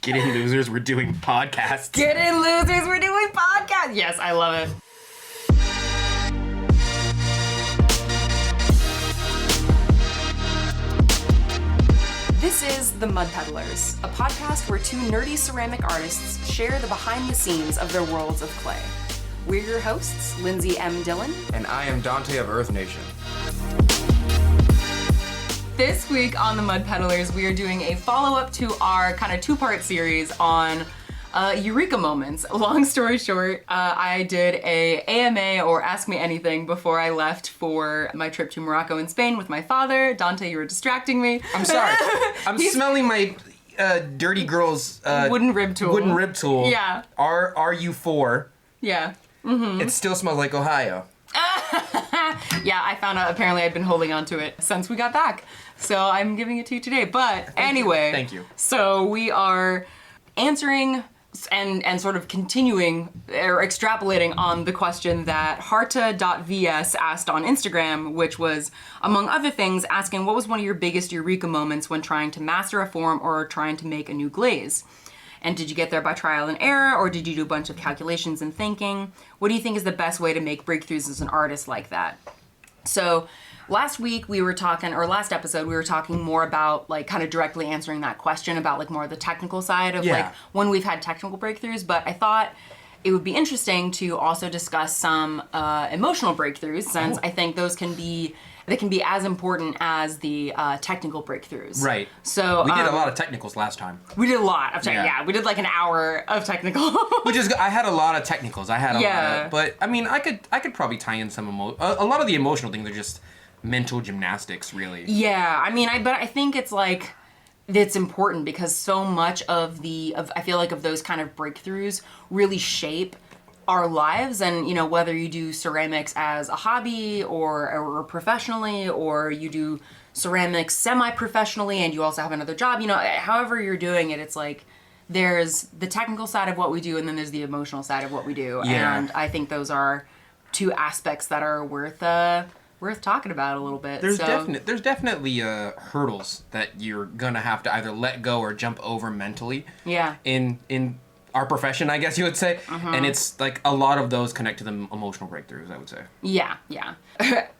Get in, losers, we're doing podcasts. Get in, losers, we're doing podcasts. Yes, I love it. This is The Mud Peddlers, a podcast where two nerdy ceramic artists share the behind the scenes of their worlds of clay. We're your hosts, Lindsey M Dillon. And I am Donte of Earth Nation. This week on The Mud Peddlers, we are doing a follow-up to our kind of two-part series on Eureka moments. Long story short, I did a AMA or Ask Me Anything before I left for my trip to Morocco and Spain with my father. Donte, you were distracting me. I'm sorry. I'm smelling my dirty girl's wooden rib tool. Yeah. RU4. Yeah. Mm-hmm. It still smells like Ohio. Yeah, I found out apparently I'd been holding on to it since we got back. So I'm giving it to you today. But anyway. Thank you. So we are answering and sort of continuing or extrapolating on the question that harta.vs asked on Instagram, which was, among other things, asking what was one of your biggest Eureka moments when trying to master a form or trying to make a new glaze? And did you get there by trial and error, or did you do a bunch of calculations and thinking? What do you think is the best way to make breakthroughs as an artist like that? So last episode, we were talking more about like kind of directly answering that question about like more of the technical side of like when we've had technical breakthroughs. But I thought it would be interesting to also discuss some emotional breakthroughs, since I think those can be as important as the technical breakthroughs. Right. So we did a lot of technicals last time. We did a lot of we did like an hour of technical. I had a lot of technicals. I had a lot of, but I mean, I could probably tie in some a lot of the emotional things are just mental gymnastics, really. Yeah, I mean, but I think it's like it's important because so much of I feel like of those kind of breakthroughs really shape our lives. And, you know, whether you do ceramics as a hobby or professionally, or you do ceramics semi-professionally and you also have another job, you know, however you're doing it, it's like there's the technical side of what we do and then there's the emotional side of what we do. Yeah. And I think those are two aspects that are worth talking about a little bit. There's definitely hurdles that you're gonna have to either let go or jump over mentally. Yeah. In our profession, I guess you would say. And it's like a lot of those connect to the emotional breakthroughs, I would say. Yeah.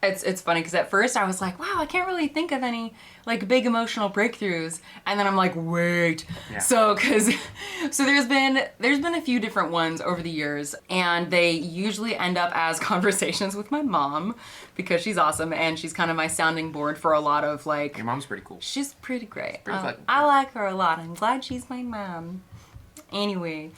It's funny because at first I was like, wow, I can't really think of any like big emotional breakthroughs. And then I'm like, wait. Yeah. So there's been a few different ones over the years, and they usually end up as conversations with my mom because she's awesome and she's kind of my sounding board for a lot of like... Your mom's pretty cool. She's pretty great. I like her a lot. I'm glad she's my mom. Anyway,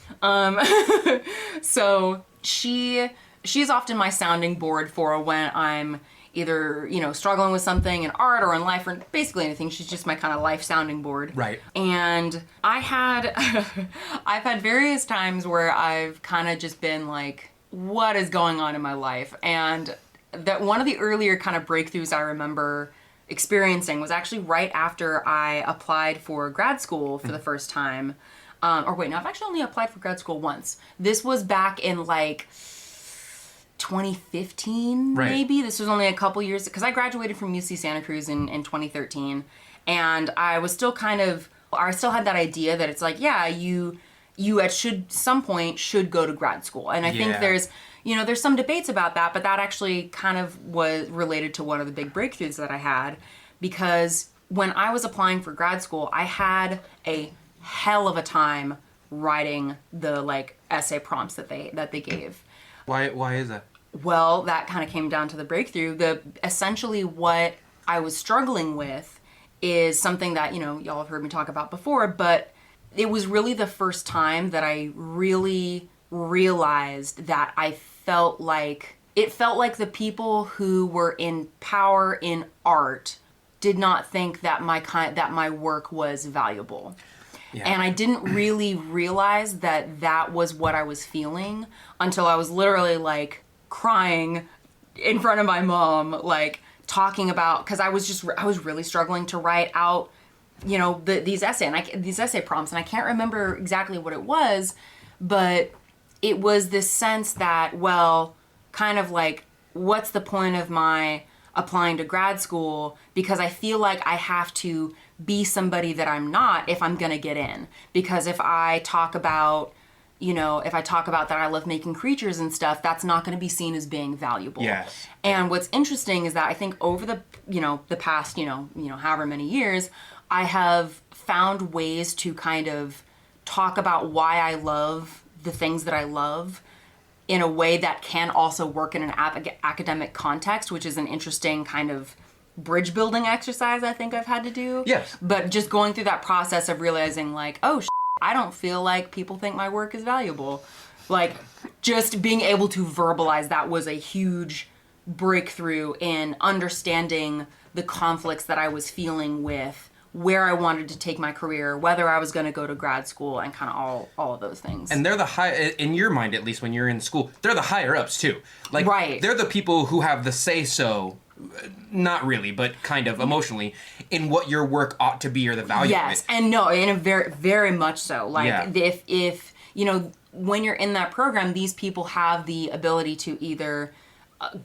so she's often my sounding board for when I'm either, you know, struggling with something in art or in life or basically anything. She's just my kind of life sounding board. Right. And I've had various times where I've kind of just been like, what is going on in my life? And that one of the earlier kind of breakthroughs I remember experiencing was actually right after I applied for grad school for the first time. I've actually only applied for grad school once. This was back in like 2015, maybe. This was only a couple years, because I graduated from UC Santa Cruz in 2013. And I was still I still had that idea that it's like, yeah, you at some point should go to grad school. And I think there's some debates about that, but that actually kind of was related to one of the big breakthroughs that I had, because when I was applying for grad school, I had a hell of a time writing the like essay prompts that they gave. Why is that? Well, that kind of came down to the breakthrough. Essentially what I was struggling with is something that, you know, y'all have heard me talk about before, but it was really the first time that I really realized that it felt like the people who were in power in art did not think that my work was valuable. Yeah. And I didn't really realize that was what I was feeling until I was literally like crying in front of my mom, like talking about, because I was really struggling to write out, you know, these essay prompts, and I can't remember exactly what it was, but it was this sense that, well, kind of like, what's the point of my applying to grad school because I feel like I have to be somebody that I'm not if I'm going to get in. Because if I talk about, that I love making creatures and stuff, that's not going to be seen as being valuable. Yes. And what's interesting is that I think over the past, however many years, I have found ways to kind of talk about why I love the things that I love in a way that can also work in an academic context, which is an interesting kind of bridge building exercise I think I've had to do. Yes. But just going through that process of realizing like, oh, I don't feel like people think my work is valuable. Like, just being able to verbalize that was a huge breakthrough in understanding the conflicts that I was feeling with where I wanted to take my career, whether I was going to go to grad school, and kind of all of those things. And they're the high, in your mind at least when you're in school, they're the higher ups too. Like, right. They're the people who have the say-so, not really, but kind of emotionally, in what your work ought to be or the value of it. Yes, and no, in a very, very much so. Like, if when you're in that program, these people have the ability to either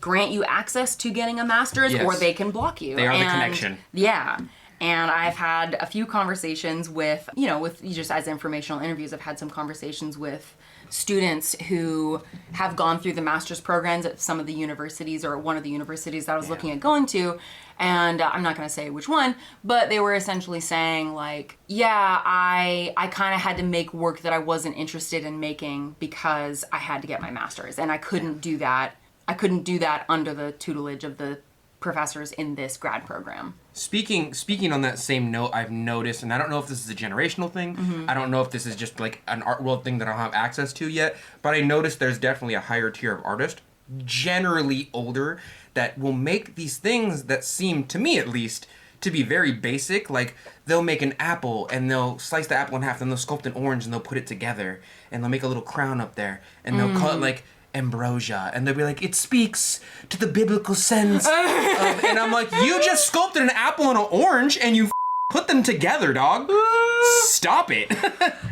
grant you access to getting a master's, or they can block you. They are the connection. Yeah. And I've had a few conversations with just as informational interviews, I've had some conversations with students who have gone through the master's programs at some of the universities or one of the universities that I was looking at going to. And I'm not going to say which one, but they were essentially saying like, I kind of had to make work that I wasn't interested in making because I had to get my master's, and I couldn't do that. I couldn't do that under the tutelage of the professors in this grad program. Speaking on that same note, I've noticed, and I don't know if this is a generational thing, I don't know if this is just like an art world thing that I don't have access to yet, but I noticed there's definitely a higher tier of artist, generally older, that will make these things that seem, to me at least, to be very basic. Like, they'll make an apple, and they'll slice the apple in half, and they'll sculpt an orange, and they'll put it together, and they'll make a little crown up there, and they'll call it, like, ambrosia, and they'll be like, it speaks to the biblical sense of, and I'm like, you just sculpted an apple and an orange and you put them together, dog. Stop it.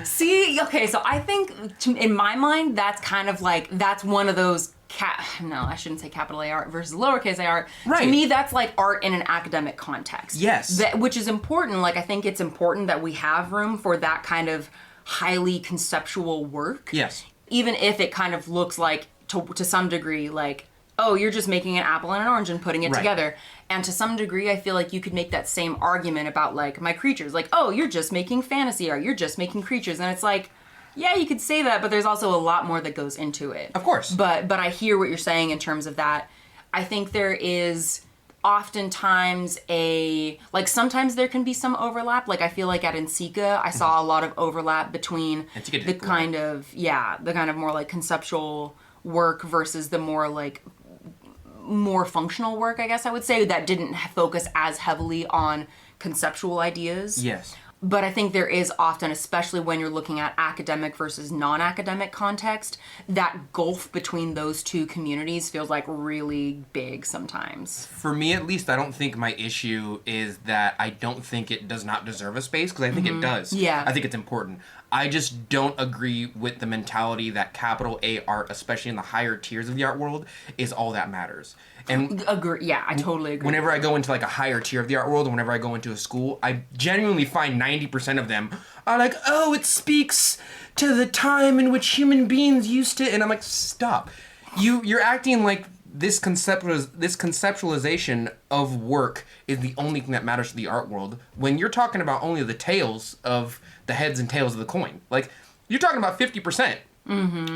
See, okay, so I think in my mind that's kind of like, that's one of those I shouldn't say capital A art versus lowercase a art. Right. To me, that's like art in an academic context. Yes. Which is important. Like, I think it's important that we have room for that kind of highly conceptual work. Yes. Even if it kind of looks like, to some degree, like, oh, you're just making an apple and an orange and putting it together. And to some degree, I feel like you could make that same argument about, like, my creatures. Like, oh, you're just making fantasy art. You're just making creatures. And it's like, yeah, you could say that, but there's also a lot more that goes into it. Of course. But I hear what you're saying in terms of that. I think there is oftentimes sometimes there can be some overlap. Like, I feel like at Eureka, I saw a lot of overlap between the kind of more like conceptual work versus the more functional work, I guess I would say, that didn't focus as heavily on conceptual ideas. Yes. But I think there is often, especially when you're looking at academic versus non-academic context, that gulf between those two communities feels like really big sometimes. For me, at least, I don't think my issue is that I don't think it does not deserve a space, because I think it does. Yeah. I think it's important. I just don't agree with the mentality that capital A art, especially in the higher tiers of the art world, is all that matters. And agree. Yeah, I totally agree. Whenever I go into like a higher tier of the art world, and whenever I go into a school, I genuinely find 90% of them are like, oh, it speaks to the time in which human beings used to, and I'm like, stop. You're acting like this conceptualization of work is the only thing that matters to the art world, when you're talking about only the tails of the heads and tails of the coin. Like, you're talking about 50%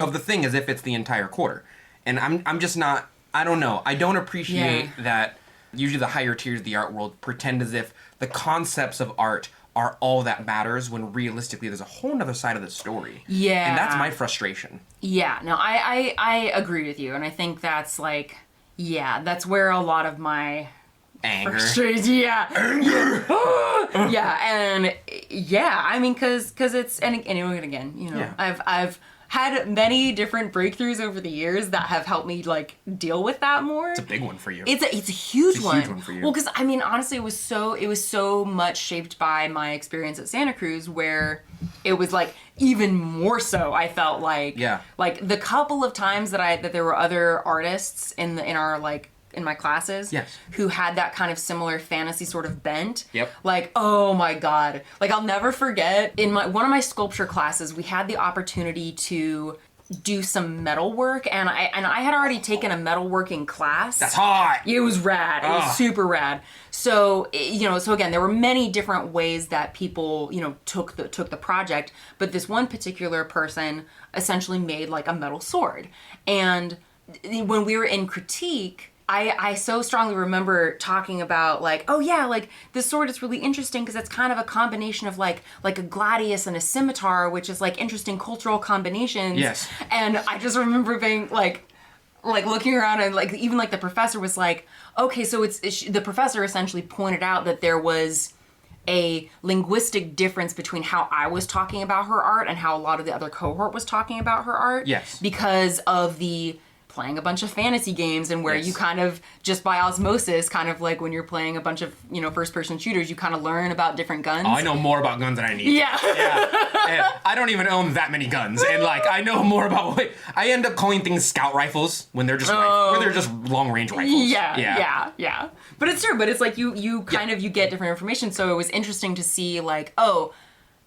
of the thing as if it's the entire quarter. And I'm just not, I don't know. I don't appreciate that usually the higher tiers of the art world pretend as if the concepts of art are all that matters, when realistically there's a whole nother side of the story. Yeah. And that's my frustration. Yeah, no, I agree with you. And I think that's like, that's where a lot of my anger. Anger. And I mean, cause it's, and again, I've had many different breakthroughs over the years that have helped me like deal with that more. It's a big one for you. It's a huge one. Huge one for you. Well, because I mean, honestly, it was so much shaped by my experience at Santa Cruz, where it was like even more so. I felt like like the couple of times that there were other artists in our like my classes who had that kind of similar fantasy sort of bent. Yep. Like, oh my God. Like, I'll never forget, in one of my sculpture classes, we had the opportunity to do some metal work, and I had already taken a metalworking class. That's hot. It was rad. It was super rad. So, so again, there were many different ways that people, took the project, but this one particular person essentially made like a metal sword. And when we were in critique, I so strongly remember talking about like, oh yeah, like this sword is really interesting because it's kind of a combination of like a gladius and a scimitar, which is like interesting cultural combinations. Yes. And I just remember being like looking around, and like even like the professor was like, okay, so the professor essentially pointed out that there was a linguistic difference between how I was talking about her art and how a lot of the other cohort was talking about her art. Yes. Because of the playing a bunch of fantasy games, and where you kind of just by osmosis, kind of like when you're playing a bunch of first person shooters, you kind of learn about different guns. Oh, I know more about guns than I need. Yeah. And I don't even own that many guns, and like I know more about. I end up calling things scout rifles when they're just long range rifles. Yeah. But it's true. But it's like you kind of you get different information. So it was interesting to see like,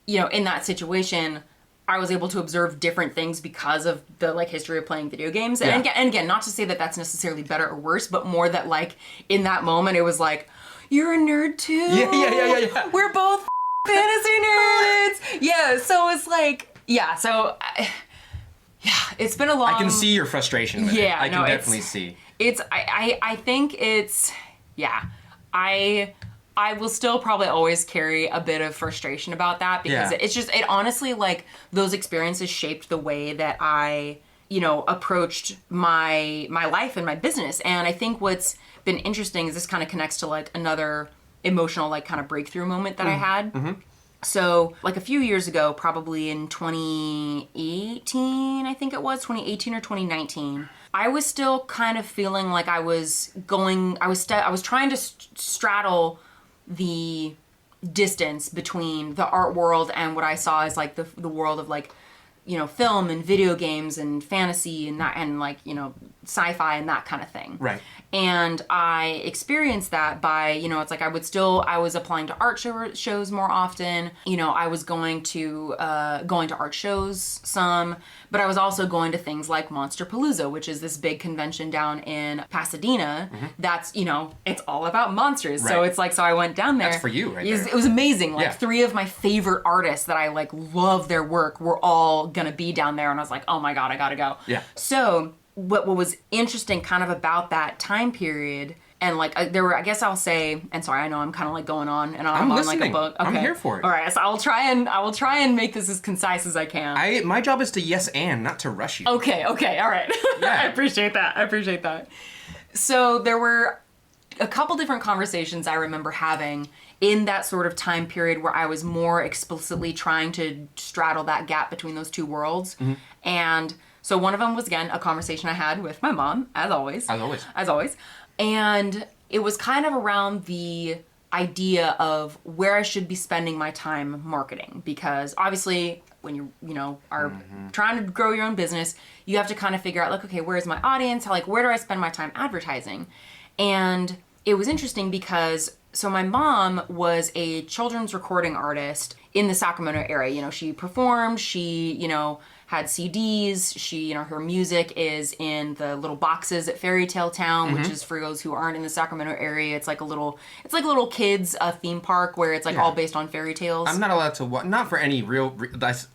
in that situation, I was able to observe different things because of the like history of playing video games. And again, not to say that that's necessarily better or worse, but more that like in that moment it was like, you're a nerd too. Yeah. We're both fantasy nerds. Yeah. So it's like, it's been a long. I can see your frustration with it. I can definitely see. I think it's I will still probably always carry a bit of frustration about that, because it honestly, like, those experiences shaped the way that I, approached my life and my business. And I think what's been interesting is this kind of connects to like another emotional, like, kind of breakthrough moment that I had. Mm-hmm. So like a few years ago, probably in 2018, I think it was 2018 or 2019, I was still kind of feeling like I was trying to straddle the distance between the art world and what I saw as like the world of like, film and video games and fantasy and that, and like, sci-fi and that kind of thing. Right. And I experienced that by, it's like I was applying to art shows more often. I was going to art shows some, but I was also going to things like Monsterpalooza, which is this big convention down in Pasadena. Mm-hmm. That's, it's all about monsters. Right. So it's like, so I went down there. That's for you right there. It was amazing. Like 3 of my favorite artists that I like love their work were all gonna be down there. And I was like, oh my God, I gotta go. Yeah. So what was interesting kind of about that time period, and like there were, I guess I'll say, and sorry, I know I'm kind of like going on and I'm on like a book. Okay. I'm here for it. All right, so I will try and make this as concise as I can. My job is to yes and, not to rush you. Okay, all right. Yeah. I appreciate that. So there were a couple different conversations I remember having in that sort of time period where I was more explicitly trying to straddle that gap between those two worlds. Mm-hmm. And so one of them was, again, a conversation I had with my mom, as always. And it was kind of around the idea of where I should be spending my time marketing. Because obviously, when you are trying to grow your own business, you have to kind of figure out, like, okay, where's my audience? Where do I spend my time advertising? And it was interesting because, so my mom was a children's recording artist in the Sacramento area. She performed, she, had CDs, she, her music is in the little boxes at Fairy Tale Town, which is, for those who aren't in the Sacramento area, it's like a little kids theme park where it's like all based on fairy tales. I'm not allowed to watch, not for any real, as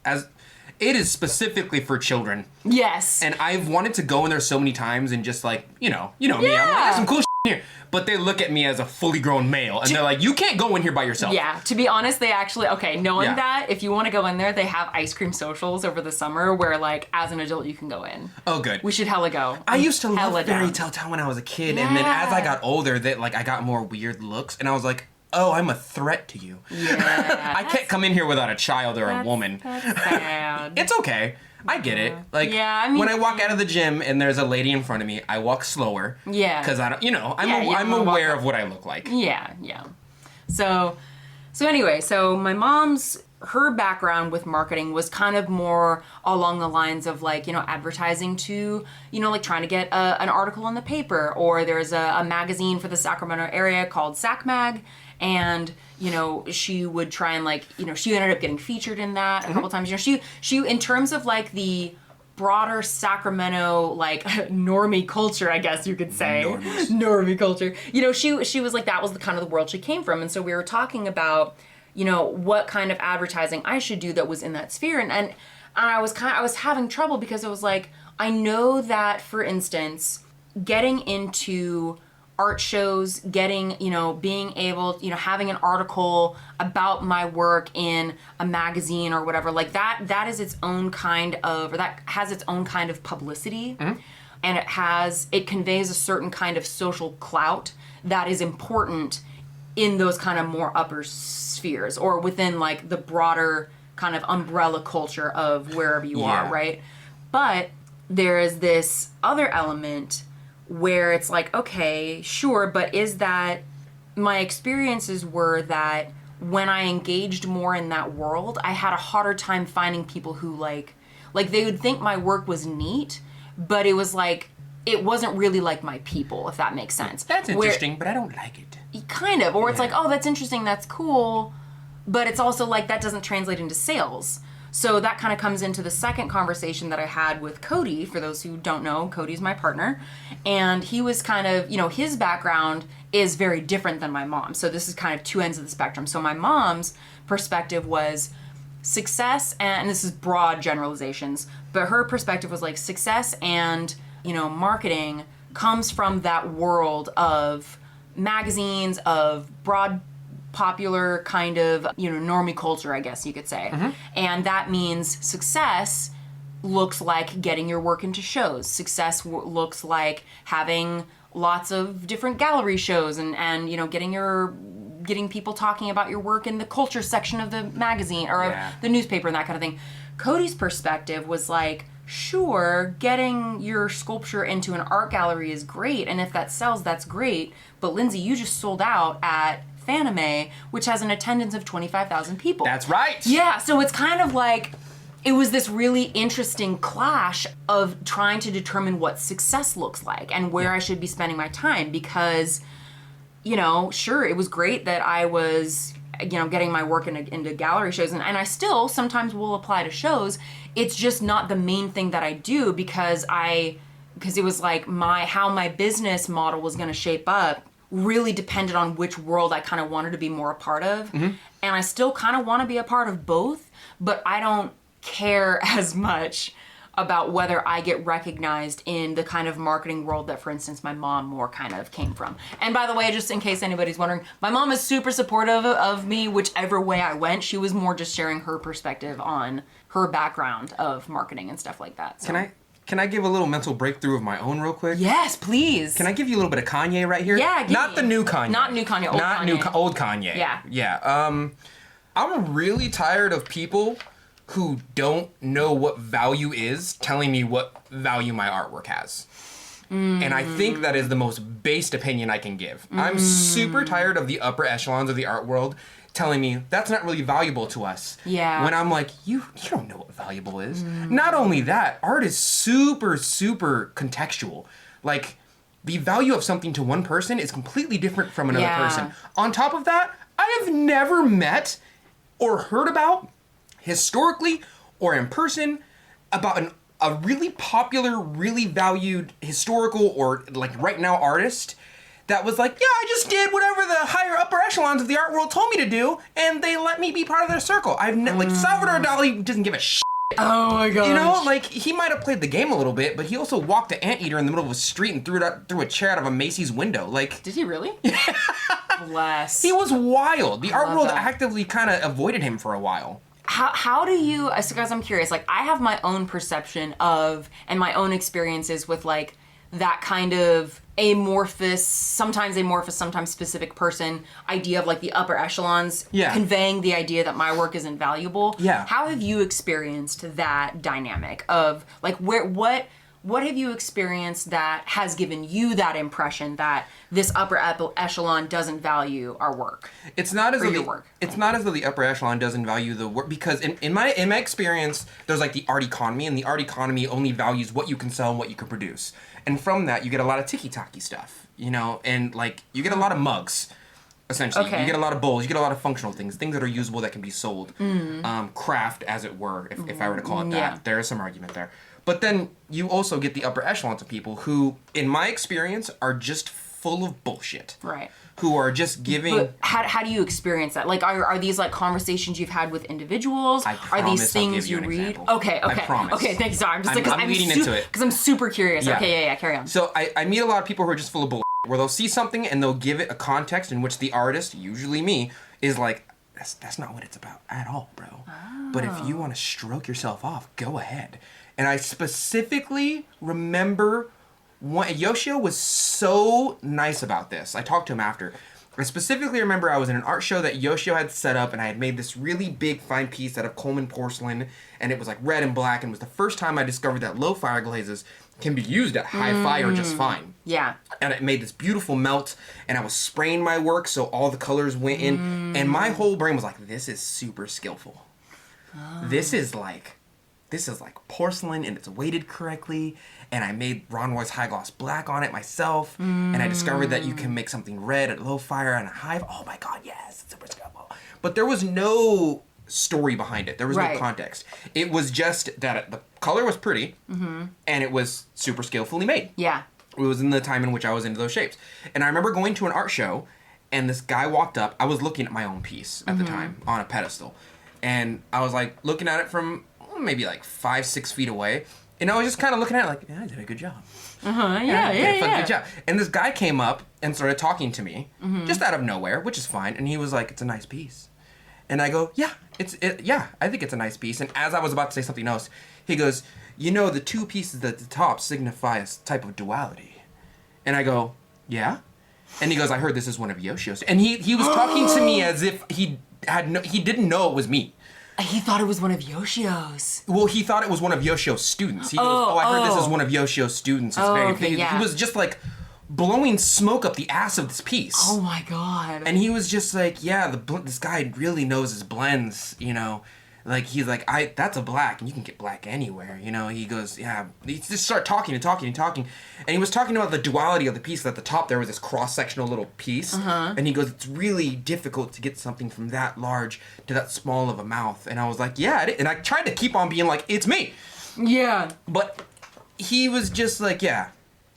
it is specifically for children. Yes. And I've wanted to go in there so many times and just like, me, I'm like, there's some cool shit here. But they look at me as a fully grown male, and they're like, you can't go in here by yourself. Yeah, to be honest, they actually, knowing that, if you want to go in there, they have ice cream socials over the summer where, like, as an adult, you can go in. Oh, good. We should hella go. I used to love Fairy Tale Town when I was a kid, and then as I got older, I got more weird looks, and I was like, oh, I'm a threat to you. Yeah. I can't come in here without a child or a woman. That's sad. It's okay. I get it. Like, I when I walk out of the gym and there's a lady in front of me, I walk slower. Yeah. Because I don't, I'm aware of what I look like. Yeah. So anyway, so my mom's her background with marketing was kind of more along the lines of like, advertising to, like trying to get an article in the paper, or there's a magazine for the Sacramento area called Sac Mag. And, she would try and like, she ended up getting featured in that a couple times. She, in terms of like the broader Sacramento, like normie culture, I guess you could say. Normie culture. She was like, that was the kind of the world she came from. And so we were talking about, what kind of advertising I should do that was in that sphere. And I was having trouble because it was like, I know that, for instance, getting into art shows, getting, being able, having an article about my work in a magazine or whatever, like that is its own kind of, or that has its own kind of publicity. And it conveys a certain kind of social clout that is important in those kind of more upper spheres, or within like the broader kind of umbrella culture of wherever you are, right? But there is this other element where it's like, okay, sure, but is that, my experiences were that when I engaged more in that world, I had a harder time finding people who like they would think my work was neat, but it was like, it wasn't really like my people, if that makes sense. That's interesting, but I don't like it. Kind of, or it's like, oh, that's interesting, that's cool, but it's also like, that doesn't translate into sales. So that kind of comes into the second conversation that I had with Cody. For those who don't know, Cody's my partner. And he was kind of, his background is very different than my mom. So this is kind of two ends of the spectrum. So my mom's perspective was success, and this is broad generalizations, but her perspective was like success and, marketing comes from that world of magazines, of broad popular kind of, normie culture, I guess you could say. And that means success looks like getting your work into shows. Success looks like having lots of different gallery shows and getting people talking about your work in the culture section of the magazine or of the newspaper and that kind of thing. Cody's perspective was like, sure, getting your sculpture into an art gallery is great, and if that sells, that's great, but Lindsey, you just sold out at Fanime, which has an attendance of 25,000 people. That's right. Yeah, so it's kind of like, it was this really interesting clash of trying to determine what success looks like and where I should be spending my time, because, sure, it was great that I was, getting my work into gallery shows, and I still sometimes will apply to shows. It's just not the main thing that I do, because it was like how my business model was going to shape up really depended on which world I kind of wanted to be more a part of. And I still kind of want to be a part of both, but I don't care as much about whether I get recognized in the kind of marketing world that, for instance, my mom more kind of came from. And by the way, just in case anybody's wondering, my mom is super supportive of me whichever way I went. She was more just sharing her perspective on her background of marketing and stuff like that. So. Can I give a little mental breakthrough of my own real quick? Yes, please. Can I give you a little bit of Kanye right here? Yeah, Not the new Kanye. Not new Kanye, old Not Kanye. old Kanye. Yeah. Yeah. I'm really tired of people who don't know what value is telling me what value my artwork has. And I think that is the most based opinion I can give. I'm super tired of the upper echelons of the art world telling me that's not really valuable to us. Yeah. When I'm like, you don't know what valuable is. Not only that, art is super, super contextual. Like, the value of something to one person is completely different from another person. On top of that, I have never met or heard about, historically or in person, about a really popular, really valued historical or like right now artist that was like, yeah, I just did whatever the higher upper echelons of the art world told me to do, and they let me be part of their circle. Like, Salvador Dali doesn't give a shit. Oh my gosh. Like, he might have played the game a little bit, but he also walked an anteater in the middle of a street and threw a chair out of a Macy's window. Like, did he really? Bless. He was wild. The art world that. actively kind of avoided him for a while. How do you, because I'm curious, like, I have my own perception of, and my own experiences with, like, that kind of sometimes specific person idea of, like, the upper echelons conveying the idea that my work isn't valuable. Yeah. How have you experienced that dynamic of, like, what what have you experienced that has given you that impression that this upper echelon doesn't value our work? It's not as though the upper echelon doesn't value the work, because in my experience, there's like the art economy, and the art economy only values what you can sell and what you can produce. And from that, you get a lot of ticky-tacky stuff, you know, and like you get a lot of mugs. Essentially, you get a lot of bowls, you get a lot of functional things that are usable that can be sold, craft as it were, if I were to call it that. Yeah. There is some argument there. But then you also get the upper echelons of people who, in my experience, are just full of bullshit. Right. Who are just giving... But how do you experience that? Like, are these like conversations you've had with individuals? I promise are these things I'll give you an read? example. Okay. I promise. Okay, thanks. Sorry, I'm leading into it. Because I'm super curious. Yeah. Okay, yeah, carry on. So I meet a lot of people who are just full of bullshit, where they'll see something and they'll give it a context in which the artist, usually me, is like, that's not what it's about at all, bro. Oh. But if you want to stroke yourself off, go ahead. And I specifically remember Yoshio was so nice about this. I talked to him after. I specifically remember I was in an art show that Yoshio had set up, and I had made this really big fine piece out of Coleman porcelain, and it was like red and black, and it was the first time I discovered that low fire glazes can be used at high fire just fine. Yeah. And it made this beautiful melt, and I was spraying my work so all the colors went in, and my whole brain was like, this is super skillful. Oh. This is like porcelain, and it's weighted correctly, and I made Ron Roy's high gloss black on it myself, and I discovered that you can make something red at low fire and a high. Oh my god, yes, it's super skillful. But there was no story behind it. There was no context. It was just that the color was pretty, and it was super skillfully made. Yeah. It was in the time in which I was into those shapes. And I remember going to an art show, and this guy walked up. I was looking at my own piece at the time on a pedestal, and I was like looking at it from maybe like 5-6 feet away, and I was just kind of looking at it like, yeah, I did a good job. Good job. And this guy came up and started talking to me, just out of nowhere, which is fine. And he was like, "It's a nice piece," and I go, "Yeah, I think it's a nice piece." And as I was about to say something else, he goes, "You know, the two pieces at the top signify a type of duality," and I go, "Yeah," and he goes, "I heard this is one of Yoshio's," and he was talking to me as if he didn't know it was me. He thought it was one of Yoshio's. Well, he thought it was one of Yoshio's students. He goes, I heard this is one of Yoshio's students. It's very big. Yeah. He was just like blowing smoke up the ass of this piece. Oh my god. And he was just like, yeah, this guy really knows his blends, you know. Like, he's like, that's a black, and you can get black anywhere, you know. He goes, yeah. He just started talking. And he was talking about the duality of the piece. At the top, there was this cross-sectional little piece. And he goes, it's really difficult to get something from that large to that small of a mouth. And I was like, yeah. And I tried to keep on being like, it's me. Yeah. But he was just like, yeah.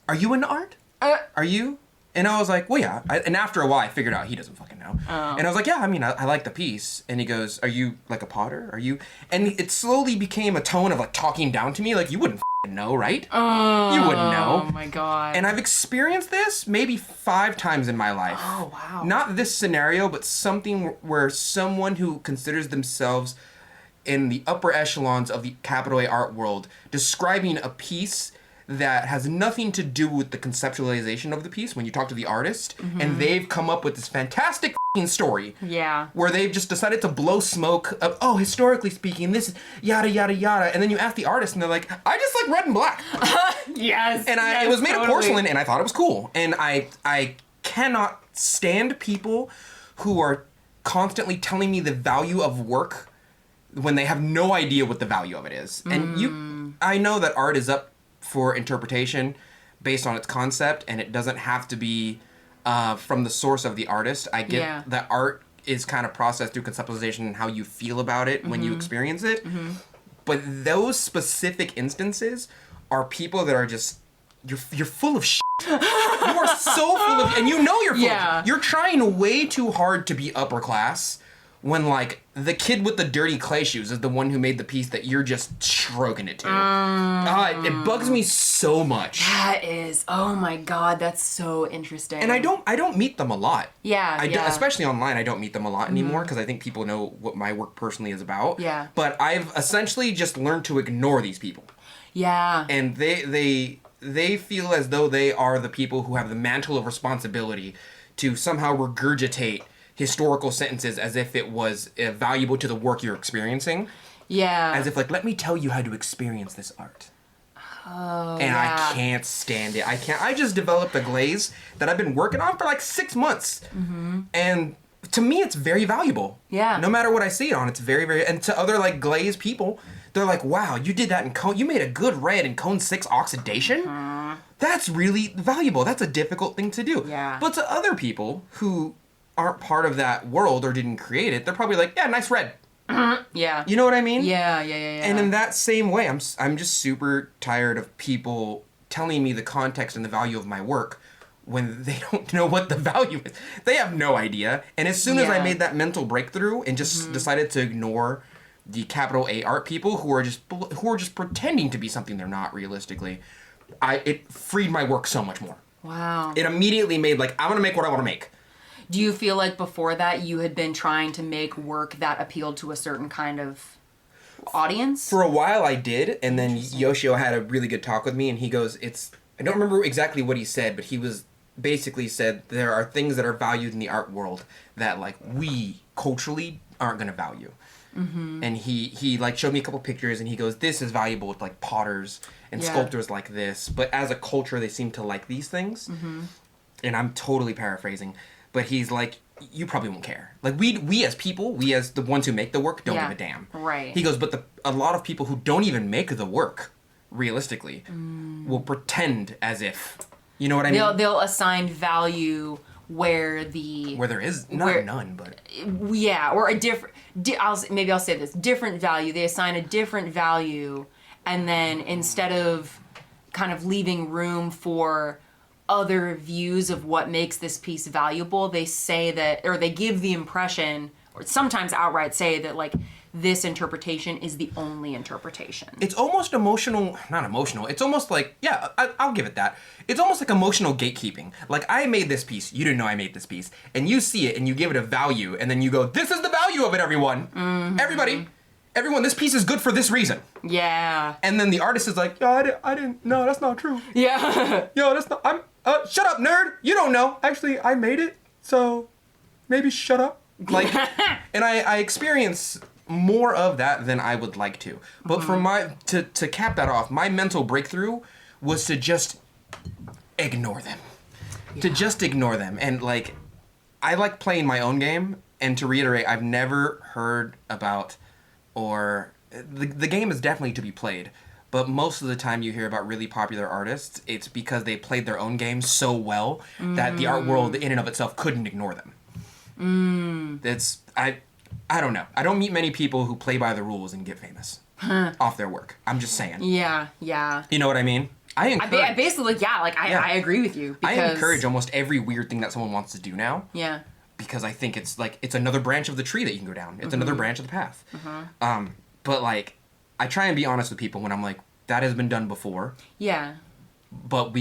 Are you into art? Are you? And I was like, well, yeah. And after a while, I figured out he doesn't fucking know. Oh. And I was like, yeah, I mean, I like the piece. And he goes, are you like a potter? Are you? And it slowly became a tone of like talking down to me. Like, you wouldn't know, right? Oh. You wouldn't know. Oh my god. And I've experienced this maybe 5 times in my life. Oh, wow. Not this scenario, but something where someone who considers themselves in the upper echelons of the capital A art world, describing a piece that has nothing to do with the conceptualization of the piece when you talk to the artist, and they've come up with this fantastic story. Yeah. Where they've just decided to blow smoke of, oh, historically speaking, this is yada, yada, yada. And then you ask the artist, and they're like, I just like red and black. Yes. And it was made of porcelain, and I thought it was cool. And I cannot stand people who are constantly telling me the value of work when they have no idea what the value of it is. And I know that art is up for interpretation based on its concept, and it doesn't have to be from the source of the artist. I get that art is kind of processed through conceptualization and how you feel about it when you experience it. But those specific instances are people that are just, you're full of shit. You are so full of, and you know you're full of shit. You're trying way too hard to be upper class when, like, the kid with the dirty clay shoes is the one who made the piece that you're just stroking it to. It bugs me so much. That is, oh my god, that's so interesting. And I don't meet them a lot. Yeah, especially online, I don't meet them a lot anymore because I think people know what my work personally is about. Yeah. But I've essentially just learned to ignore these people. Yeah. And they feel as though they are the people who have the mantle of responsibility to somehow regurgitate historical sentences as if it was valuable to the work you're experiencing. Yeah. As if, like, let me tell you how to experience this art. Oh, and yeah. I can't stand it. I just developed a glaze that I've been working on for like 6 months. Mm-hmm. And to me, it's very valuable. Yeah. No matter what I see it on, it's very, very... And to other, like, glaze people, they're like, wow, you did that in cone... You made a good red in cone 6 oxidation? That's really valuable. That's a difficult thing to do. Yeah. But to other people who aren't part of that world or didn't create it, they're probably like, yeah, nice red. Yeah. You know what I mean? Yeah. And in that same way, I'm just super tired of people telling me the context and the value of my work when they don't know what the value is. They have no idea. And as soon as I made that mental breakthrough and just decided to ignore the capital A art people who are just pretending to be something they're not realistically, it freed my work so much more. Wow. It immediately made like, I want to make what I want to make. Do you feel like before that you had been trying to make work that appealed to a certain kind of audience? For a while I did, and then Yoshio had a really good talk with me, and he goes, I don't remember exactly what he said, but he was basically said there are things that are valued in the art world that like we culturally aren't going to value. Mm-hmm. And he like showed me a couple pictures, and he goes, this is valuable with like potters and sculptors like this, but as a culture they seem to like these things. Mm-hmm. And I'm totally paraphrasing, but he's like, you probably won't care. Like we as people, we as the ones who make the work don't give a damn. Right. He goes, but a lot of people who don't even make the work realistically will pretend as if, you know what I mean? They'll assign value where there is none, but or a different. I'll say this: different value. They assign a different value, and then instead of kind of leaving room for other views of what makes this piece valuable, they say that, or they give the impression, or sometimes outright say that like this interpretation is the only interpretation. It's almost not emotional. It's almost like, I'll give it that. It's almost like emotional gatekeeping. Like, I made this piece, you didn't know I made this piece, and you see it and you give it a value, and then you go, this is the value of it, everyone. Mm-hmm. Everyone, this piece is good for this reason. Yeah. And then the artist is like, I didn't, no, that's not true. Yeah. That's not, shut up, nerd. You don't know. Actually, I made it, so maybe shut up. Like, and I experience more of that than I would like to. But for to cap that off, my mental breakthrough was to just ignore them. Yeah. To just ignore them. And like, I like playing my own game. And to reiterate, I've never heard about, or the game is definitely to be played. But most of the time you hear about really popular artists, it's because they played their own game so well that the art world in and of itself couldn't ignore them. I don't know. I don't meet many people who play by the rules and get famous off their work. I'm just saying. Yeah. You know what I mean? I agree with you. Because I encourage almost every weird thing that someone wants to do now. Yeah. Because I think it's like, it's another branch of the tree that you can go down. It's another branch of the path. But like, I try and be honest with people when I'm like, that has been done before. Yeah. But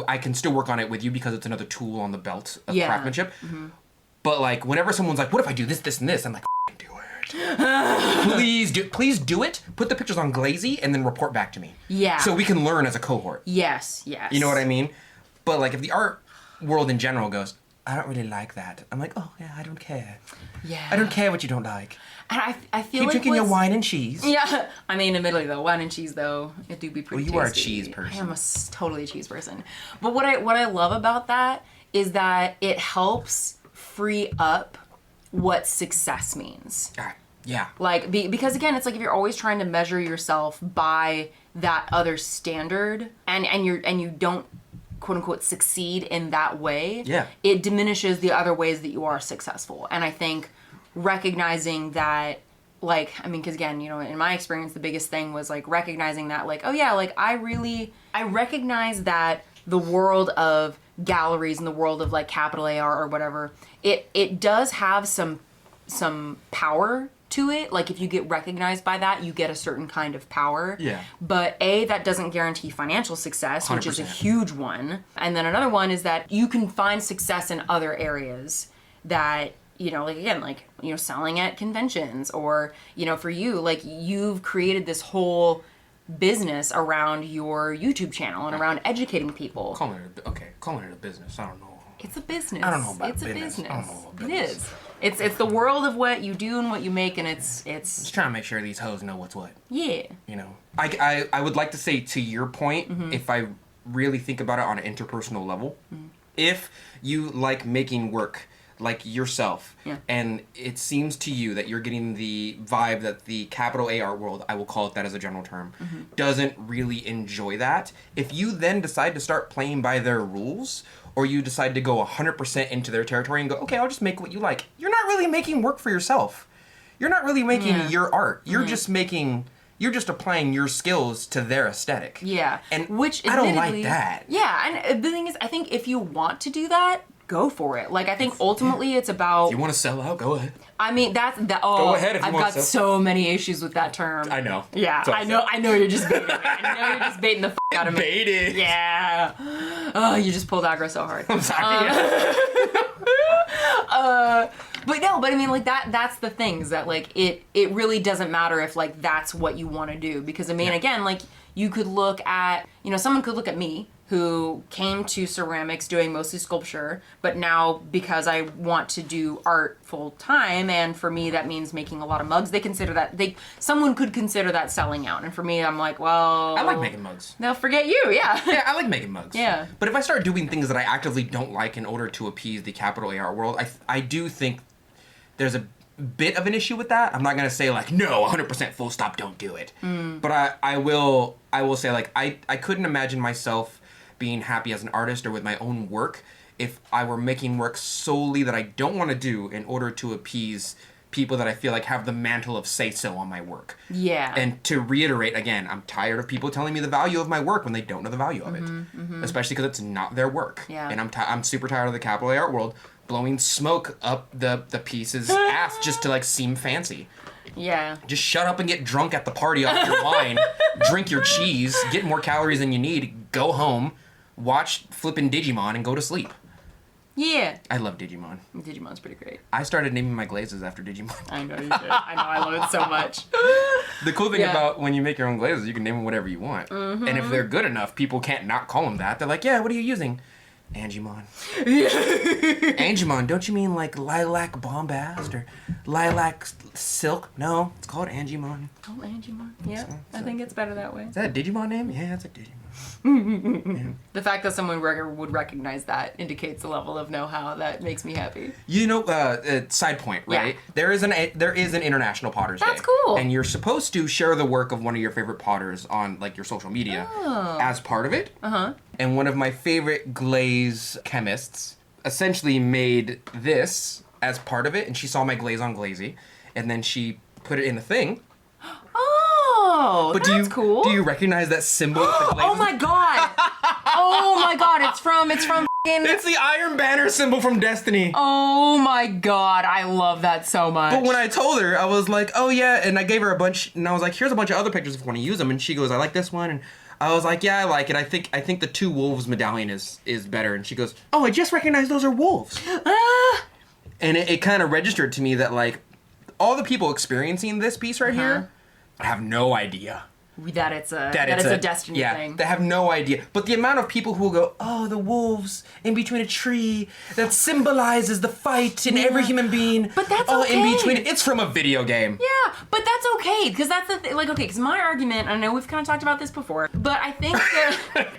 I can still work on it with you because it's another tool on the belt of craftsmanship. Mm-hmm. But like, whenever someone's like, what if I do this, this, and this? I'm like, do it. Please do it. Put the pictures on Glazy and then report back to me. Yeah. So we can learn as a cohort. Yes. You know what I mean? But like, if the art world in general goes, I don't really like that. I'm like, oh yeah, I don't care. Yeah. I don't care what you don't like. And I feel Keep drinking your wine and cheese. Yeah. I mean, admittedly though, wine and cheese though, it do be pretty tasty. Well, you are a cheese person. I am totally a cheese person. But what I love about that is that it helps free up what success means. Yeah. Like, because again, it's like if you're always trying to measure yourself by that other standard and you don't quote unquote succeed in that way, it diminishes the other ways that you are successful. And I think recognizing that, like, I mean, because again, you know, in my experience, the biggest thing was like recognizing that, like, oh yeah, like I recognize that the world of galleries and the world of like capital AR or whatever, it does have some power to it. Like if you get recognized by that, you get a certain kind of power. Yeah. But that doesn't guarantee financial success, 100%. Which is a huge one. And then another one is that you can find success in other areas that, you know, like again, like, you know, selling at conventions or, you know, for you, like you've created this whole business around your YouTube channel and around educating people. Calling it a business, I don't know. It's a business. I don't know about it's business. a business. I don't know about It business. is. It's the world of what you do and what you make, and it's Just trying to make sure these hoes know what's what. Yeah. You know, I would like to say, to your point, if I really think about it on an interpersonal level, if you like making work like yourself, and it seems to you that you're getting the vibe that the capital A art world, I will call it that as a general term, doesn't really enjoy that, if you then decide to start playing by their rules, or you decide to go 100% into their territory and go, okay, I'll just make what you like, you're not really making work for yourself. You're not really making your art. You're just making... You're just applying your skills to their aesthetic. Yeah. And which I don't like that. Yeah, and the thing is, I think if you want to do that, go for it. Like, I think ultimately it's about... If you want to sell out, go ahead. I mean, go ahead if you I've want got to. so many issues with that term. I know. Yeah, I know you're just baiting me. I know you're just baiting the out of me. Baited. Yeah. Oh, you just pulled aggro so hard. I'm sorry. But I mean, like, that's the thing, is that, like, it really doesn't matter if, like, that's what you want to do. Because, I mean, again, like, you could look at, someone could look at me, who came to ceramics doing mostly sculpture, but now, because I want to do art full time, and for me that means making a lot of mugs, someone could consider that selling out. And for me, I'm like, well... I like making mugs. They'll forget you, yeah. Yeah, I like making mugs. Yeah. But if I start doing things that I actively don't like in order to appease the capital A art world, I do think there's a bit of an issue with that. I'm not going to say, like, no, 100% full stop, don't do it. But I will say, like, I couldn't imagine myself being happy as an artist or with my own work if I were making work solely that I don't want to do in order to appease people that I feel like have the mantle of say-so on my work. Yeah. And to reiterate, again, I'm tired of people telling me the value of my work when they don't know the value of it. Especially because it's not their work. Yeah. And I'm super tired of the capital A art world blowing smoke up the piece's ass just to, like, seem fancy. Yeah. Just shut up and get drunk at the party off your wine, drink your cheese, get more calories than you need, go home, watch flippin' Digimon, and go to sleep. Yeah. I love Digimon. Digimon's pretty great. I started naming my glazes after Digimon. I know you did. I love it so much. The cool thing about when you make your own glazes, you can name them whatever you want. And if they're good enough, people can't not call them that. They're like, yeah, what are you using? Angemon. Angemon, don't you mean like lilac bombast or lilac silk? No, it's called Angemon. Oh, Angemon. Yeah, I think it's better that way. Is that a Digimon name? Yeah, it's a Digimon. The fact that someone would recognize that indicates a level of know-how that makes me happy. Side point, right? Yeah. There is an International Potters Day. That's cool. And you're supposed to share the work of one of your favorite potters on, like, your social media as part of it. And one of my favorite glaze chemists essentially made this as part of it, and she saw my glaze on Glazy, and then she put it in a thing. Oh, but that's cool. Do you recognize that symbol? With the glaze? Oh my god! Oh my god! It's from. It's the Iron Banner symbol from Destiny. Oh my god! I love that so much. But when I told her, I was like, oh yeah, and I gave her a bunch, and I was like, here's a bunch of other pictures if you want to use them, and she goes, I like this one, and I was like, yeah, I like it. I think the two wolves medallion is better, and she goes, oh, I just recognized those are wolves. And it kind of registered to me that, like, all the people experiencing this piece right here have no idea that it's a Destiny thing. They have no idea. But the amount of people who will go, oh, the wolves in between a tree that symbolizes the fight in every human being. But that's all okay. in between. It's from a video game. Yeah, but that's okay, because that's the thing. Like, okay, because my argument, I know we've kind of talked about this before, but I think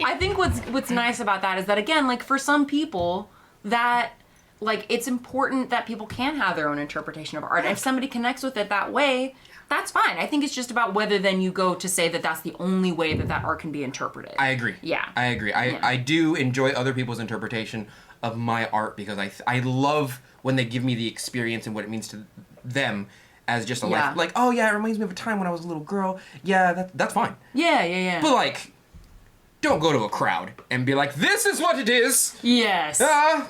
I think what's nice about that is that, again, like, for some people, that, like, it's important that people can have their own interpretation of art. And if somebody connects with it that way, that's fine. I think it's just about whether then you go to say that that's the only way that art can be interpreted. I agree. Yeah. I agree. I do enjoy other people's interpretation of my art because I love when they give me the experience and what it means to them as just a life. Like, oh yeah, it reminds me of a time when I was a little girl. Yeah, that's fine. Yeah. But, like, don't go to a crowd and be like, this is what it is. Yes.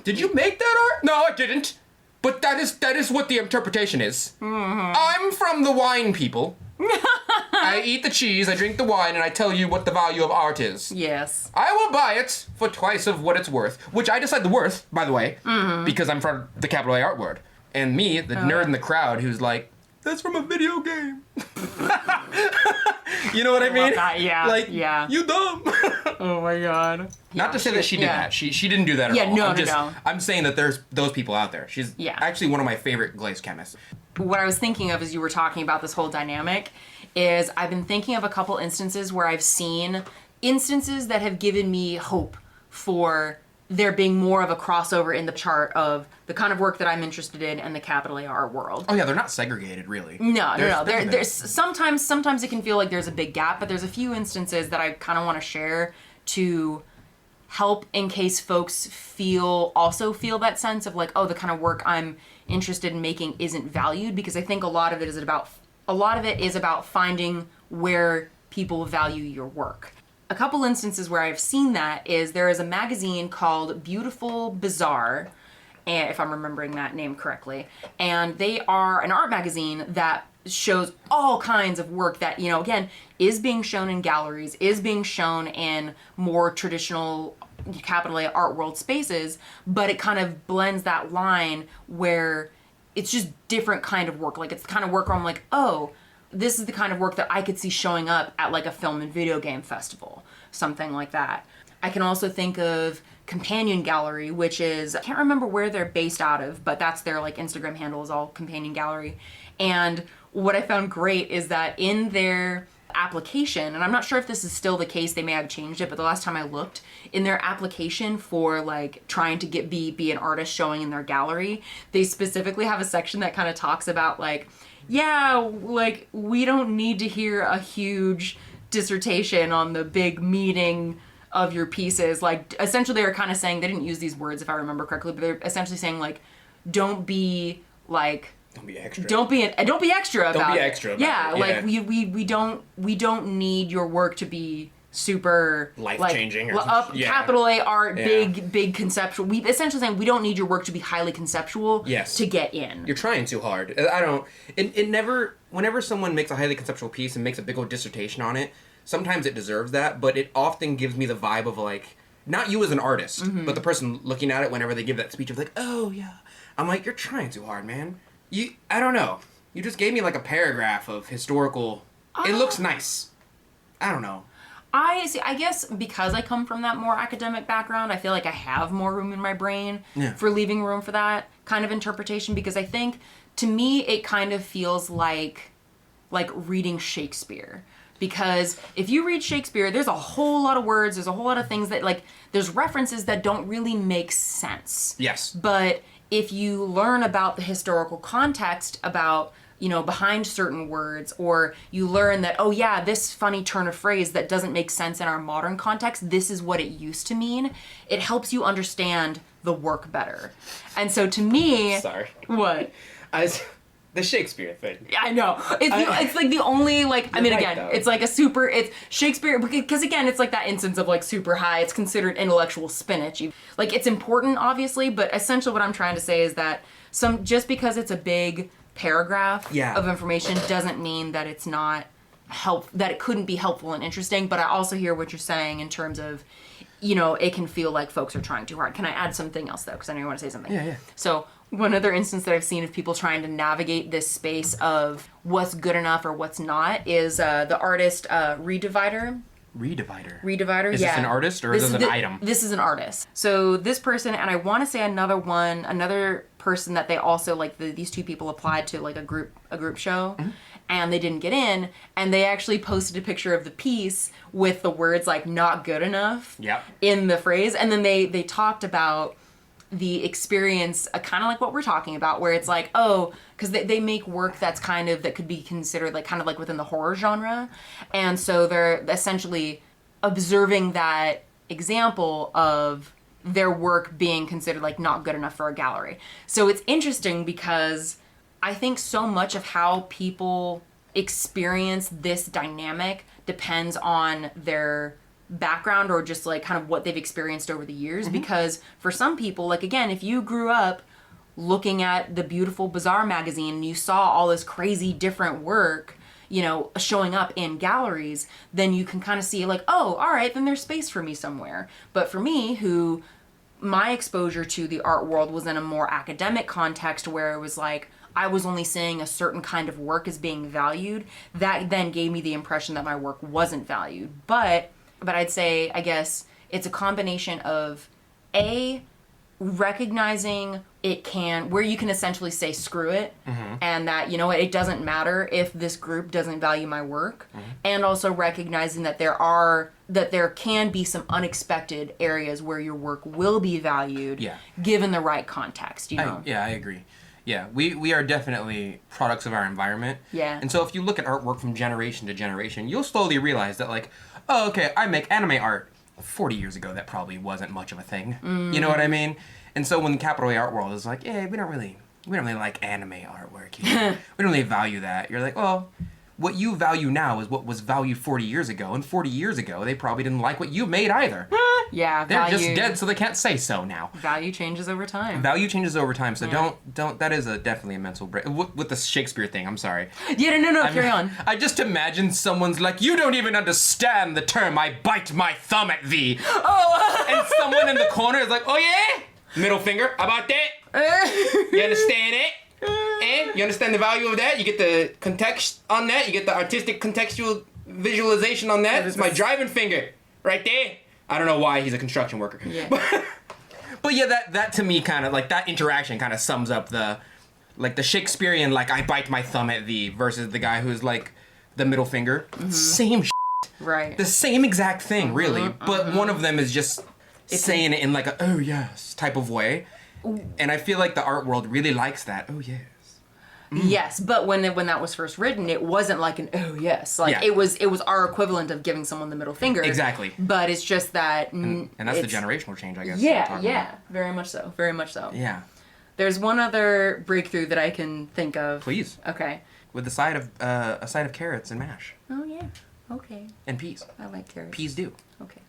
Did you make that art? No, I didn't. But that is what the interpretation is. I'm from the wine people. I eat the cheese, I drink the wine, and I tell you what the value of art is. Yes. I will buy it for twice of what it's worth, which I decide the worth, by the way, because I'm from the capital A art world. And me, the nerd in the crowd, who's like, that's from a video game. You know what I mean? Love that. Yeah. Like, you dumb. Oh my god. Not to say that she did that. She didn't do that at all. No. I'm saying that there's those people out there. She's actually one of my favorite glaze chemists. What I was thinking of as you were talking about this whole dynamic is I've been thinking of a couple instances where I've seen instances that have given me hope for there being more of a crossover in the chart of the kind of work that I'm interested in and the capital A art world. Oh yeah, they're not segregated really. No. There's sometimes it can feel like there's a big gap, but there's a few instances that I kind of want to share to help in case folks also feel that sense of like, oh, the kind of work I'm interested in making isn't valued, because I think a lot of it is about finding where people value your work. A couple instances where I've seen that is there is a magazine called Beautiful Bizarre, and if I'm remembering that name correctly, and they are an art magazine that shows all kinds of work that, again, is being shown in galleries, is being shown in more traditional capital A art world spaces, but it kind of blends that line where it's just different kind of work. Like it's the kind of work where I'm like, oh, this is the kind of work that I could see showing up at like a film and video game festival, something like that. I can also think of Companion Gallery, which is, I can't remember where they're based out of, but that's their like Instagram handle is all Companion Gallery. And what I found great is that in their application, and I'm not sure if this is still the case, they may have changed it, but the last time I looked, in their application for like trying to be an artist showing in their gallery, they specifically have a section that kind of talks about like, yeah, like we don't need to hear a huge dissertation on the big meaning of your pieces. Like essentially they're kind of saying, they didn't use these words if I remember correctly, but they're essentially saying like, don't be extra about it. Yeah, like we don't need your work to be super life-changing capital A art, big conceptual. We essentially saying we don't need your work to be highly conceptual to get in. You're trying too hard. Whenever someone makes a highly conceptual piece and makes a big old dissertation on it, sometimes it deserves that, but it often gives me the vibe of like, not you as an artist, but the person looking at it whenever they give that speech of like, oh yeah. I'm like, you're trying too hard, man. I don't know. You just gave me like a paragraph of historical. It looks nice. I don't know. I guess because I come from that more academic background, I feel like I have more room in my brain for leaving room for that kind of interpretation, because I think, to me, it kind of feels like reading Shakespeare. Because if you read Shakespeare, there's a whole lot of words, there's a whole lot of things that, like, there's references that don't really make sense. Yes. But if you learn about the historical context about, behind certain words, or you learn that, oh yeah, this funny turn of phrase that doesn't make sense in our modern context, this is what it used to mean, it helps you understand the work better. And so to me... Sorry. What? The Shakespeare thing. I know. It's like the only, like, I mean, again, it's like it's Shakespeare, because again, it's like that instance of like super high, it's considered intellectual spinach. Like, it's important, obviously, but essentially what I'm trying to say is that just because it's a big paragraph of information doesn't mean that it's not that it couldn't be helpful and interesting. But I also hear what you're saying in terms of, it can feel like folks are trying too hard. Can I add something else though? Because I know you want to say something. Yeah. So one other instance that I've seen of people trying to navigate this space of what's good enough or what's not is the artist Redivider. Redivider, Is this an artist or is this an item? This is an artist. So this person, and I want to say another person that they also, like, these two people applied to like a group show, and they didn't get in, and they actually posted a picture of the piece with the words like "not good enough" in the phrase, and then they talked about the experience, kind of like what we're talking about, where it's like, oh, because they make work that's that could be considered like kind of like within the horror genre. And so they're essentially observing that example of their work being considered like not good enough for a gallery. So it's interesting because I think so much of how people experience this dynamic depends on their background or just like kind of what they've experienced over the years. Because for some people, like, again, if you grew up looking at the Beautiful Bizarre magazine and you saw all this crazy different work, showing up in galleries, then you can kind of see like, oh, all right, then there's space for me somewhere. But for me, my exposure to the art world was in a more academic context where it was like, I was only seeing a certain kind of work as being valued. That then gave me the impression that my work wasn't valued. But But I'd say, I guess, it's a combination of recognizing where you can essentially say screw it, and that, you know what, it doesn't matter if this group doesn't value my work, and also recognizing that there can be some unexpected areas where your work will be valued, given the right context, you know? I agree. Yeah, we are definitely products of our environment. Yeah. And so if you look at artwork from generation to generation, you'll slowly realize that, like, oh, okay, I make anime art. 40 years ago, that probably wasn't much of a thing. You know what I mean? And so when the capital A art world is like, yeah, we don't really like anime artwork here. We don't really value that. You're like, well, what you value now is what was valued 40 years ago. And 40 years ago, they probably didn't like what you made either. Yeah, they're just dead, so they can't say so now. Value changes over time. So don't. That is definitely a mental break with the Shakespeare thing. I'm sorry. Yeah, no, carry on. I just imagine someone's like, you don't even understand the term. I bite my thumb at thee. Oh. And someone in the corner is like, oh yeah, middle finger. How about that? You understand it? And you understand the value of that? You get the context on that. You get the artistic contextual visualization on that. It's my driving finger right there. I don't know why he's a construction worker. Yeah. But yeah, that to me kind of, like, that interaction kind of sums up the Shakespearean, like, I bite my thumb at thee versus the guy who's, like, the middle finger. Same Right. The same exact thing, really. But one of them is just saying it in, like, a, oh, yes, type of way. And I feel like the art world really likes that. Oh, yes. Yes, but when that was first written, it wasn't like an oh yes, like it was our equivalent of giving someone the middle finger. Exactly. But it's just that, and that's the generational change, I guess. Yeah, very much so. Yeah. There's one other breakthrough that I can think of. Please. Okay. With a side of carrots and mash. Oh yeah. Okay. And peas. I like carrots. Peas do. Okay.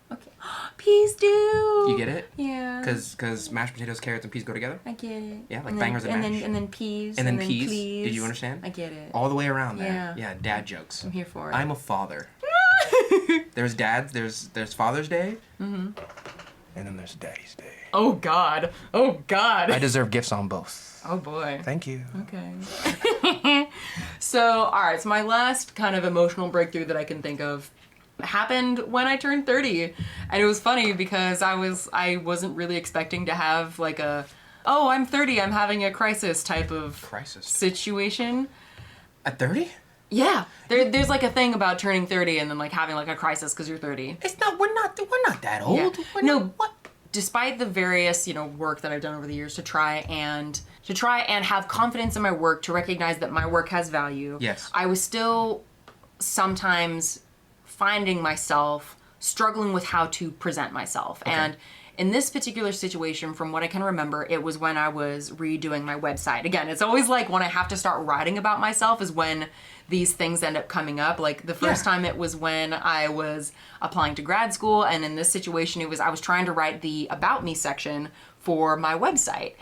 Peas do. You get it? Yeah. Because mashed potatoes, carrots, and peas go together? I get it. Yeah, like bangers and mash. And then peas. And then peas. Did you understand? I get it. All the way around there. Yeah, dad jokes. I'm here for it. I'm a father. There's dads, there's Father's Day. And then there's Daddy's Day. Oh God. I deserve gifts on both. Oh boy. Thank you. Okay. So, alright, so my last kind of emotional breakthrough that I can think of happened when I turned 30. And it was funny because I wasn't really expecting to have like I'm 30, I'm having a crisis type of situation. At 30? Yeah. There's like a thing about turning 30 and then like having like a crisis because you're 30. We're not that old. Yeah. What? Despite the various, work that I've done over the years to try and have confidence in my work, to recognize that my work has value. Yes. I was still sometimes finding myself struggling with how to present myself. Okay. And in this particular situation, from what I can remember, it was when I was redoing my website. Again, it's always like when I have to start writing about myself is when these things end up coming up. Like the first time it was when I was applying to grad school, and in this situation I was trying to write the About Me section for my website.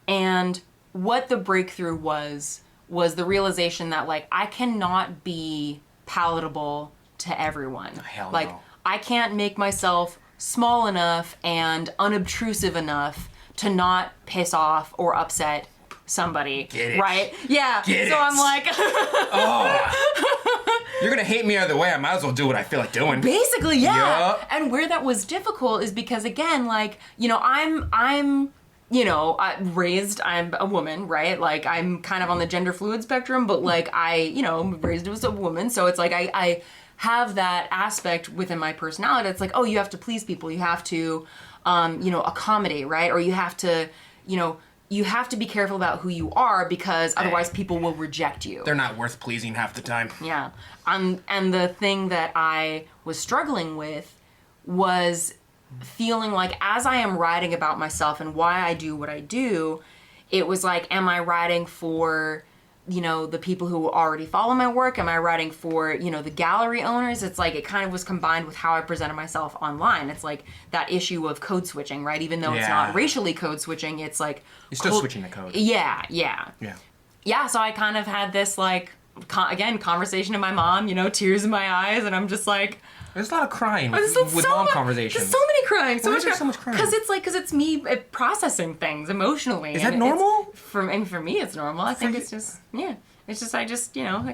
And what the breakthrough was the realization that like I cannot be palatable to everyone. Hell like no. I can't make myself small enough and unobtrusive enough to not piss off or upset somebody. Get it. Right? Yeah. So I'm like You're gonna hate me either way. I might as well do what I feel like doing. Basically, yeah. Yep. And where that was difficult is because again, like, I'm raised, I'm a woman, right? Like, I'm kind of on the gender fluid spectrum, but like, I'm raised as a woman. So it's like, I have that aspect within my personality. It's like, oh, you have to please people. You have to, accommodate, right? Or you have to, you have to be careful about who you are because otherwise people will reject you. They're not worth pleasing half the time. Yeah. And the thing that I was struggling with was feeling like as I am writing about myself and why I do what I do, it was like, am I writing for, the people who already follow my work? Am I writing for, the gallery owners? It's like, it kind of was combined with how I presented myself online. It's like that issue of code switching, right? Even though it's not racially code switching, it's like... You're still switching the code. Yeah. Yeah, so I kind of had this like, conversation with my mom, tears in my eyes, and I'm just like... There's a lot of crying with mom conversations. There's so many crying. Why is there so much crying? Because it's me processing things emotionally. Is that normal? For me, it's normal. I think it's just, It's just, I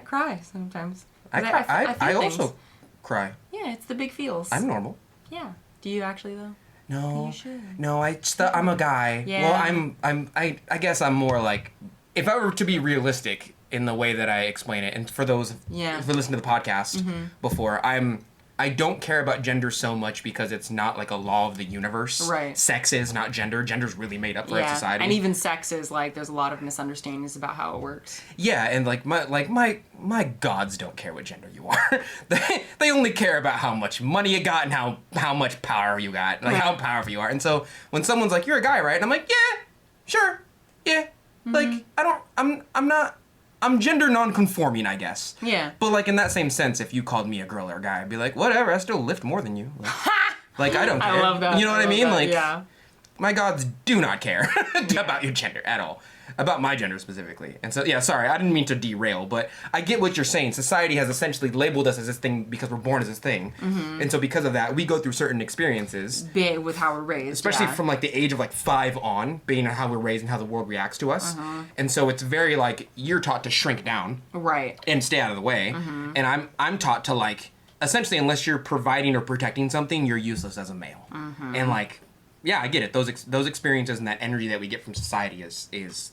cry sometimes. I I also cry. Yeah, it's the big feels. I'm normal. Yeah. Do you actually though? No. You should. No, I'm a guy. Yeah. Well, I guess I'm more like, if I were to be realistic in the way that I explain it, and for those who listen to the podcast before, I don't care about gender so much because it's not like a law of the universe. Right. Sex is not gender. Gender's really made up for our society. And even sex is like, there's a lot of misunderstandings about how it works. Yeah, and like my gods don't care what gender you are. they only care about how much money you got and how much power you got, like how powerful you are. And so when someone's like, "You're a guy, right?" And I'm like, "Yeah, sure, yeah." Like I'm gender non-conforming, I guess. Yeah. But like in that same sense, if you called me a girl or a guy, I'd be like, whatever, I still lift more than you. Like I don't care. I love that. You know what I mean? Like, yeah. My gods do not care about your gender at all. About my gender specifically. And so, yeah, sorry, I didn't mean to derail, but I get what you're saying. Society has essentially labeled us as this thing because we're born as this thing. And so because of that, we go through certain experiences. With how we're raised. Especially from like the age of like 5 on, being how we're raised and how the world reacts to us. And so it's very like, you're taught to shrink down. Right. And stay out of the way. And I'm taught to like, essentially unless you're providing or protecting something, you're useless as a male. And like, yeah, I get it. Those experiences and that energy that we get from society is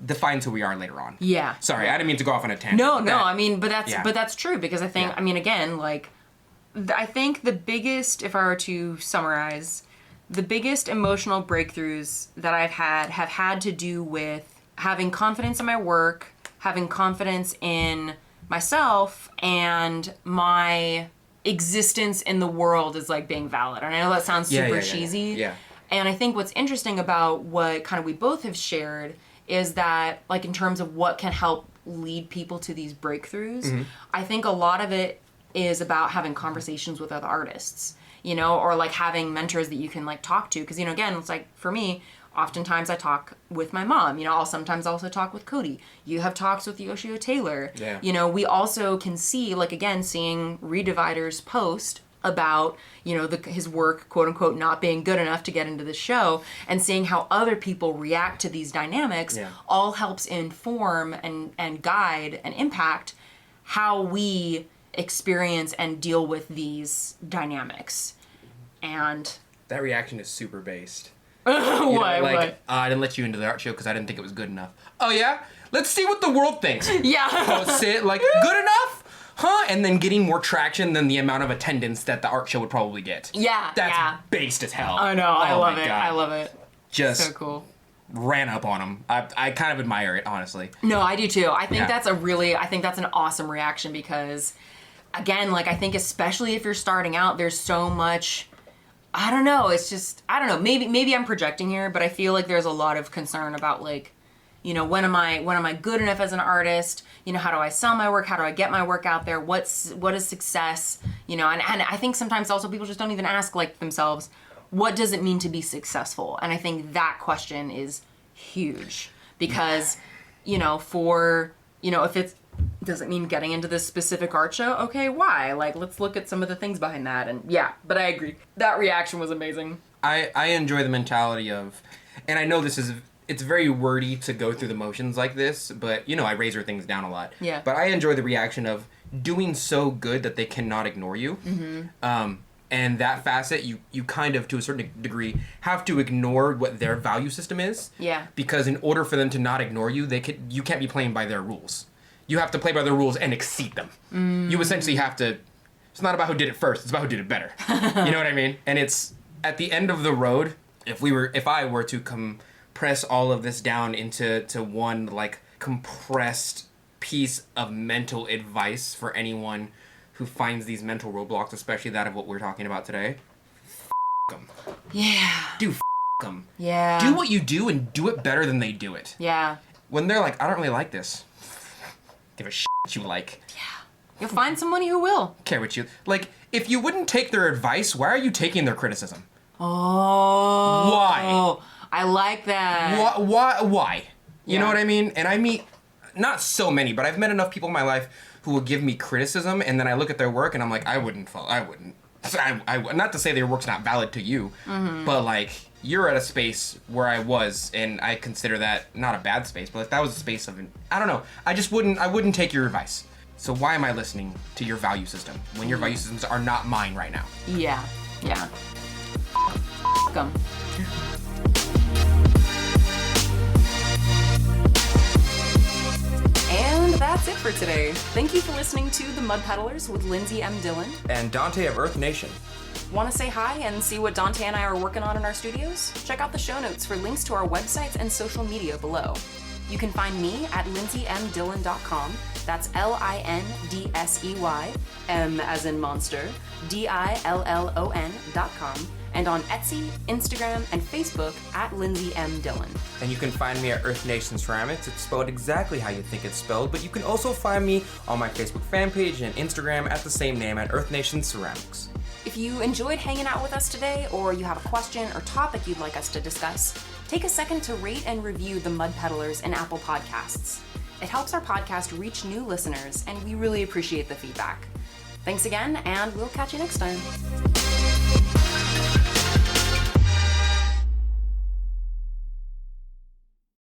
defines who we are later on. Yeah. Sorry, I didn't mean to go off on a tangent. No, I mean, but that's true because I think, I mean, again, like, I think the biggest, if I were to summarize, the biggest emotional breakthroughs that I've have had to do with having confidence in my work, having confidence in myself, and my existence in the world is like being valid. And I know that sounds super cheesy. Yeah. And I think what's interesting about what kind of we both have shared is that, like, in terms of what can help lead people to these breakthroughs, I think a lot of it is about having conversations with other artists, you know, or like having mentors that you can like talk to. Because, you know, again, it's like for me, oftentimes I talk with my mom, you know, I'll sometimes also talk with Cody. You have talks with Yoshio Taylor. Yeah. You know, we also can see, like, again, seeing Redivider's post about, you know, his work, quote unquote, not being good enough to get into the show, and seeing how other people react to these dynamics all helps inform and guide and impact how we experience and deal with these dynamics. And that reaction is super based. What? I didn't let you into the art show because I didn't think it was good enough. Oh yeah? Let's see what the world thinks. Yeah. Post it like, good enough? Huh? And then getting more traction than the amount of attendance that the art show would probably get. Yeah. That's based as hell. I know. I love it. I love it. Just so cool. Ran up on him. I kind of admire it, honestly. No, I do too. I think that's an awesome reaction because, again, like, I think especially if you're starting out, there's so much, I don't know, it's just, I don't know, maybe I'm projecting here, but I feel like there's a lot of concern about, like, you know, when am I good enough as an artist? You know, how do I sell my work? How do I get my work out there? What is success? You know, and I think sometimes also people just don't even ask, like, themselves, what does it mean to be successful? And I think that question is huge because, you know, if it doesn't mean getting into this specific art show, okay, why? Like, let's look at some of the things behind that. And yeah, but I agree. That reaction was amazing. I enjoy the mentality of, and I know it's very wordy to go through the motions like this, but, you know, I razor things down a lot. Yeah. But I enjoy the reaction of doing so good that they cannot ignore you. And that facet, you kind of, to a certain degree, have to ignore what their value system is. Yeah. Because in order for them to not ignore you, you can't be playing by their rules. You have to play by their rules and exceed them. You essentially have to, it's not about who did it first, it's about who did it better. You know what I mean? And it's, at the end of the road, if I were to compress all of this down into one, like, compressed piece of mental advice for anyone who finds these mental roadblocks, especially that of what we're talking about today, them. Yeah. Dude, them. Yeah. Do what you do and do it better than they do it. Yeah. When they're like, I don't really like this. Give a shit what you like. Yeah. You'll find somebody who will. Care what you... Like, if you wouldn't take their advice, why are you taking their criticism? Oh. Why? I like that. Why? You know what I mean? And I meet, not so many, but I've met enough people in my life who will give me criticism, and then I look at their work and I'm like, I wouldn't. Not to say their work's not valid to you, but, like, you're at a space where I was, and I consider that not a bad space, but, like, that was a space of, I don't know, I wouldn't take your advice. So why am I listening to your value system when your value systems are not mine right now? Yeah. Yeah. Welcome. And that's it for today. Thank you for listening to The Mud Peddlers with Lindsey M Dillon. And Donte of Earth Nation. Want to say hi and see what Donte and I are working on in our studios? Check out the show notes for links to our websites and social media below. You can find me at lindseymdillon.com. That's LINDSEY, M as in monster, DILLON.com, and on Etsy, Instagram, and Facebook at Lindsey M Dillon. And you can find me at Earth Nation Ceramics. It's spelled exactly how you think it's spelled, but you can also find me on my Facebook fan page and Instagram at the same name at Earth Nation Ceramics. If you enjoyed hanging out with us today, or you have a question or topic you'd like us to discuss, take a second to rate and review The Mud Peddlers in Apple Podcasts. It helps our podcast reach new listeners, and we really appreciate the feedback. Thanks again, and we'll catch you next time.